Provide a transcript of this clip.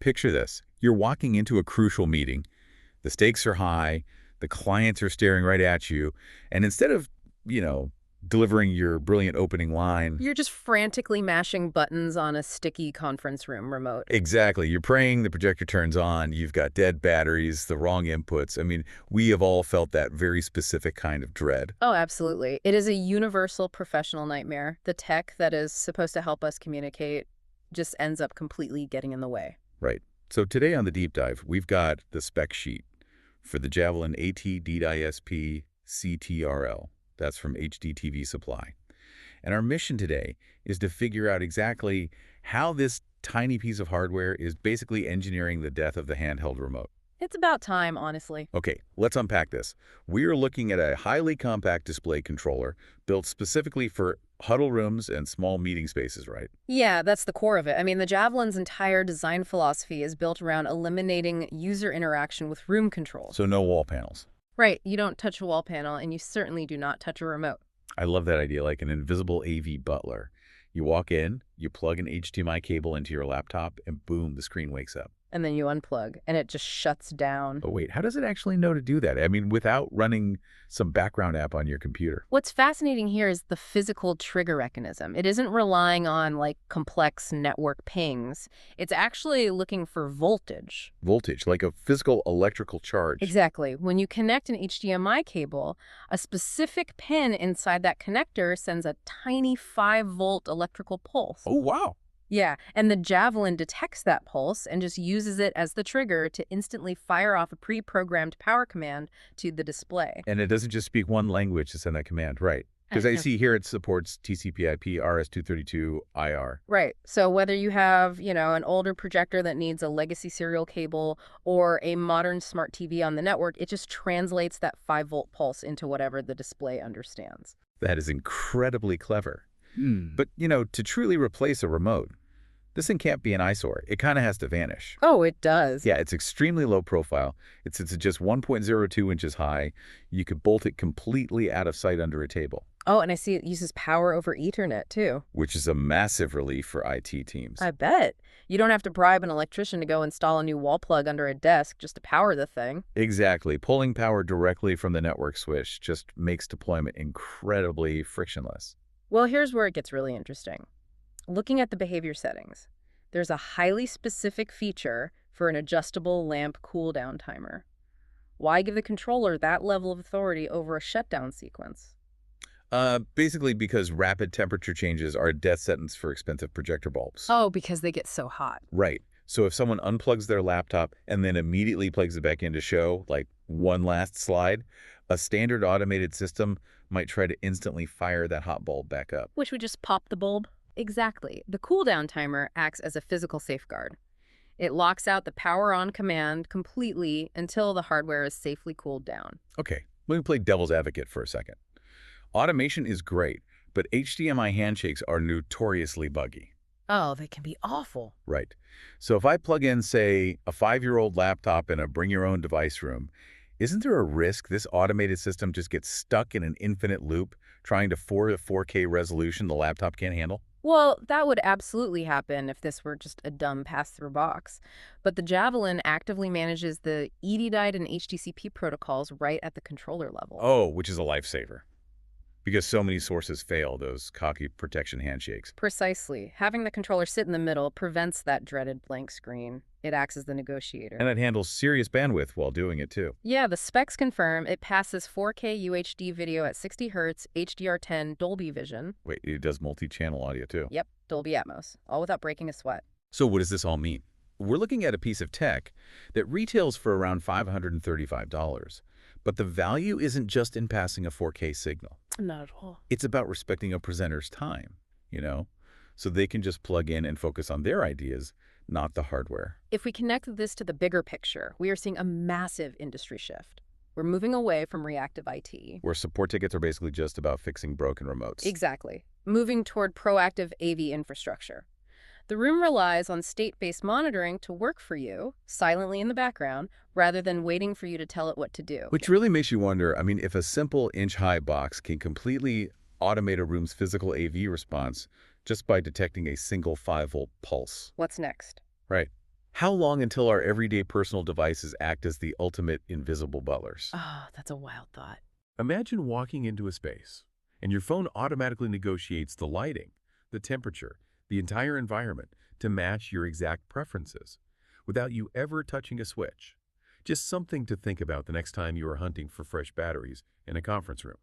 Picture this. You're walking into a crucial meeting. The stakes are high. The clients are staring right at you. And instead of, you know, delivering your brilliant opening line. You're just frantically mashing buttons on a sticky conference room remote. Exactly. You're praying the projector turns on. You've got dead batteries, the wrong inputs. I mean, we have all felt that very specific kind of dread. Oh, absolutely. It is a universal professional nightmare. The tech that is supposed to help us communicate just ends up completely getting in the way. Right. So today on the deep dive, we've got the spec sheet for the Javelin AT-DISP-CTRL. That's from HDTVSupply. And our mission today is to figure out exactly how this tiny piece of hardware is basically engineering the death of the handheld remote. It's about time, honestly. Okay, let's unpack this. We are looking at a highly compact display controller built specifically for huddle rooms and small meeting spaces, right? Yeah, that's the core of it. I mean, the Javelin's entire design philosophy is built around eliminating user interaction with room control. So no wall panels. Right, you don't touch a wall panel, and you certainly do not touch a remote. I love that idea, like an invisible AV butler. You walk in, you plug an HDMI cable into your laptop, and boom, the screen wakes up. And then you unplug, and it just shuts down. But wait, how does it actually know to do that? I mean, without running some background app on your computer. What's fascinating here is the physical trigger mechanism. It isn't relying on, like, complex network pings. It's actually looking for voltage. Voltage, like a physical electrical charge. Exactly. When you connect an HDMI cable, a specific pin inside that connector sends a tiny 5-volt electrical pulse. Oh, wow. Yeah, and the Javelin detects that pulse and just uses it as the trigger to instantly fire off a pre-programmed power command to the display. And it doesn't just speak one language to send that command, right? Because I see here it supports TCP/IP, RS-232, IR. Right. So whether you have, an older projector that needs a legacy serial cable or a modern smart TV on the network, it just translates that 5-volt pulse into whatever the display understands. That is incredibly clever. But, to truly replace a remote, this thing can't be an eyesore. It kind of has to vanish. Oh, it does. Yeah, it's extremely low profile. It's just 1.02 inches high. You could bolt it completely out of sight under a table. Oh, and I see it uses power over Ethernet, too. Which is a massive relief for IT teams. I bet. You don't have to bribe an electrician to go install a new wall plug under a desk just to power the thing. Exactly. Pulling power directly from the network switch just makes deployment incredibly frictionless. Well, here's where it gets really interesting. Looking at the behavior settings, there's a highly specific feature for an adjustable lamp cooldown timer. Why give the controller that level of authority over a shutdown sequence? Basically because rapid temperature changes are a death sentence for expensive projector bulbs. Oh, because they get so hot. Right. So if someone unplugs their laptop and then immediately plugs it back in to show, like, one last slide, a standard automated system might try to instantly fire that hot bulb back up. Which would just pop the bulb? Exactly. The cooldown timer acts as a physical safeguard. It locks out the power on command completely until the hardware is safely cooled down. Okay, let me play devil's advocate for a second. Automation is great, but HDMI handshakes are notoriously buggy. Oh, they can be awful. Right. So if I plug in, say, a 5-year-old laptop in a bring-your-own-device room, isn't there a risk this automated system just gets stuck in an infinite loop trying to force a 4K resolution the laptop can't handle? Well, that would absolutely happen if this were just a dumb pass-through box. But the Javelin actively manages the EDDIDE and HDCP protocols right at the controller level. Oh, which is a lifesaver. Because so many sources fail those cocky protection handshakes. Precisely. Having the controller sit in the middle prevents that dreaded blank screen. It acts as the negotiator. And it handles serious bandwidth while doing it, too. Yeah, the specs confirm it passes 4K UHD video at 60 Hz, HDR10, Dolby Vision. Wait, it does multi-channel audio, too? Yep, Dolby Atmos, all without breaking a sweat. So what does this all mean? We're looking at a piece of tech that retails for around $535. But the value isn't just in passing a 4K signal. Not at all. It's about respecting a presenter's time, so they can just plug in and focus on their ideas, not the hardware. If we connect this to the bigger picture, we are seeing a massive industry shift. We're moving away from reactive IT. Where support tickets are basically just about fixing broken remotes. Exactly. Moving toward proactive AV infrastructure. The room relies on state-based monitoring to work for you, silently in the background, rather than waiting for you to tell it what to do. Which really makes you wonder, if a simple inch-high box can completely automate a room's physical AV response just by detecting a single 5-volt pulse. What's next? Right. How long until our everyday personal devices act as the ultimate invisible butlers? Oh, that's a wild thought. Imagine walking into a space, and your phone automatically negotiates the lighting, the temperature, the entire environment to match your exact preferences, without you ever touching a switch. Just something to think about the next time you are hunting for fresh batteries in a conference room.